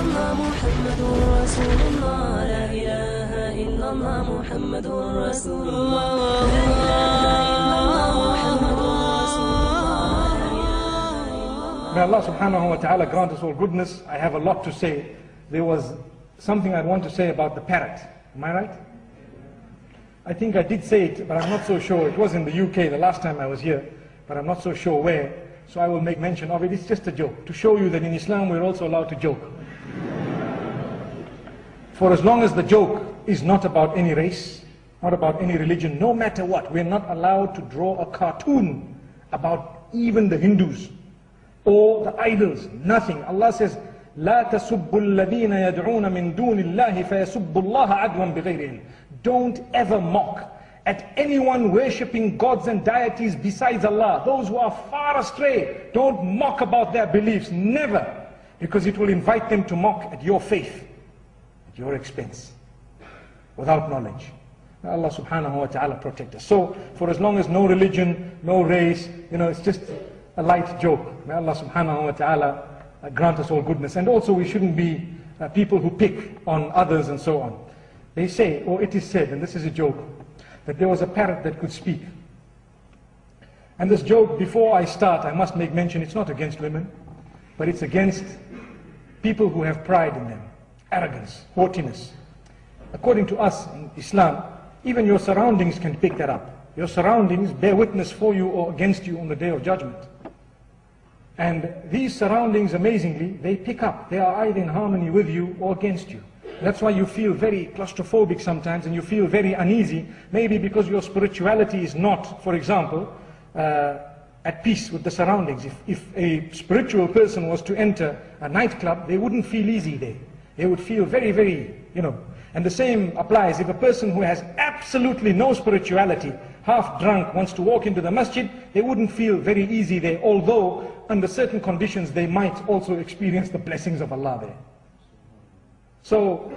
الله محمد رسول الله لا إله إلا الله محمد رسول الله لا إله إلا الله محمد رسول الله لا إله إلا الله. May Allah subhanahu wa ta'ala grant us all goodness. I have a lot to say. There was something I'd want to say about the parrot. Am I right? I think I did say it, but I'm not so sure. It was in the UK the last time I was here, but I'm not so sure where. So I will make mention of it. It's just a joke, to show you that in Islam we're also allowed to joke. For as long as the joke is not about any race, not about any religion, no matter what, we're not allowed to draw a cartoon about even the Hindus or the idols, nothing. Allah says, لا تسبوا الذين يدعون من دون الله فيسبوا الله عدوا بغير علم. Don't ever mock at anyone worshipping gods and deities besides Allah. Those who are far astray, don't mock about their beliefs, never, because it will invite them to mock at your faith, at your expense, without knowledge. May Allah subhanahu wa ta'ala protect us. So, for as long as no religion, no race, it's just a light joke. May Allah subhanahu wa ta'ala grant us all goodness. And also we shouldn't be people who pick on others and so on. They say, or it is said, and this is a joke, that there was a parrot that could speak. And this joke, before I start, I must make mention, it's not against women, but it's against people who have pride in them, arrogance, haughtiness. According to us in Islam, even your surroundings can pick that up. Your surroundings bear witness for you or against you on the Day of Judgment. And these surroundings, amazingly, they pick up. They are either in harmony with you or against you. That's why you feel very claustrophobic sometimes and you feel very uneasy, maybe because your spirituality is not, for example, at peace with the surroundings. If a spiritual person was to enter a nightclub, they wouldn't feel easy there. They would feel very, very, And the same applies if a person who has absolutely no spirituality, half drunk, wants to walk into the masjid, they wouldn't feel very easy there, although under certain conditions they might also experience the blessings of Allah there. So,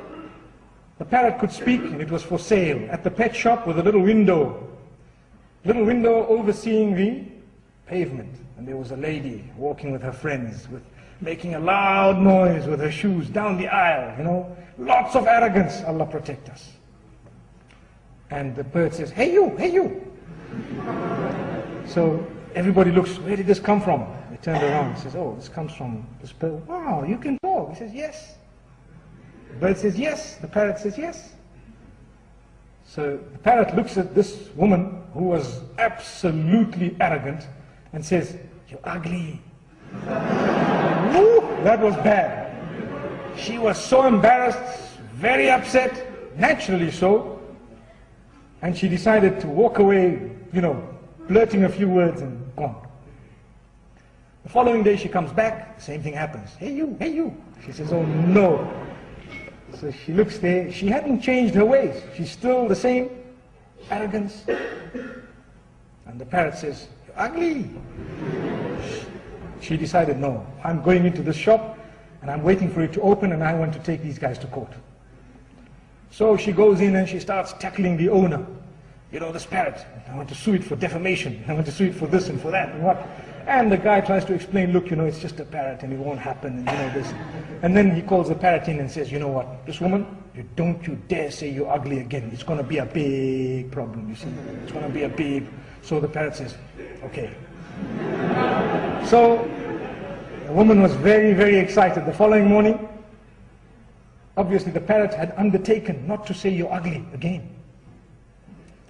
the parrot could speak, and it was for sale at the pet shop with a little window overseeing the pavement. And there was a lady walking with her friends, making a loud noise with her shoes down the aisle, lots of arrogance. Allah protect us. And the bird says, hey you, hey you. So everybody looks, where did this come from? They turned around and says, oh, this comes from this bird. Wow, you can talk. He says, yes. The bird says yes, the parrot says yes. So the parrot looks at this woman who was absolutely arrogant and says, you're ugly. Woo, that was bad. She was so embarrassed, very upset, naturally so, and she decided to walk away, blurting a few words and gone. The following day she comes back, same thing happens. Hey you, hey you. She says, oh no. So she looks there, she hadn't changed her ways. She's still the same arrogance. And the parrot says, you're ugly. She decided, no, I'm going into this shop and I'm waiting for it to open and I want to take these guys to court. So she goes in and she starts tackling the owner. This parrot, I want to sue it for defamation. I want to sue it for this and for that and what. And the guy tries to explain, look, it's just a parrot and it won't happen and this. And then he calls the parrot in and says, you know what, this woman, don't you dare say you're ugly again. It's going to be a big problem, you see. It's going to be a big... So the parrot says, okay. So the woman was very, very excited. The following morning, obviously the parrot had undertaken not to say you're ugly again.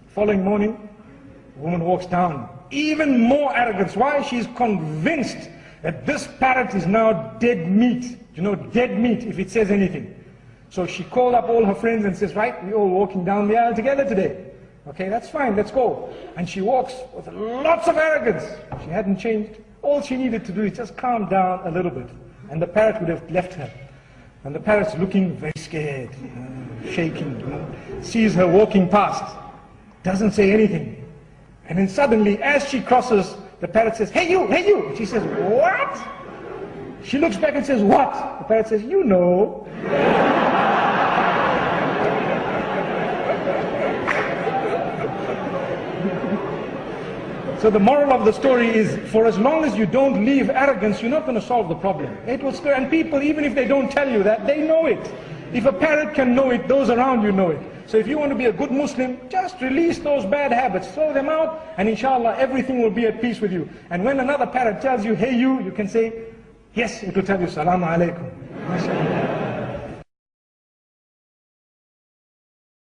Following morning, the woman walks down. Even more arrogance. Why? She's convinced that this parrot is now dead meat. Dead meat if it says anything. So she called up all her friends and says, right, we're all walking down the aisle together today. Okay, that's fine, let's go. And she walks with lots of arrogance. She hadn't changed. All she needed to do is just calm down a little bit. And the parrot would have left her. And the parrot's looking very scared, shaking, sees her walking past, doesn't say anything. And then suddenly, as she crosses, the parrot says, hey you, hey you. And she says, what? She looks back and says, what? The parrot says, you know. So the moral of the story is, for as long as you don't leave arrogance, you're not going to solve the problem. It will stir, and people, even if they don't tell you that, they know it. If a parrot can know it, those around you know it. So if you want to be a good Muslim, just release those bad habits, throw them out, and inshallah everything will be at peace with you. And when another parrot tells you, hey you can say, yes, it will tell you, Salaamu Alaikum. MashaAllah.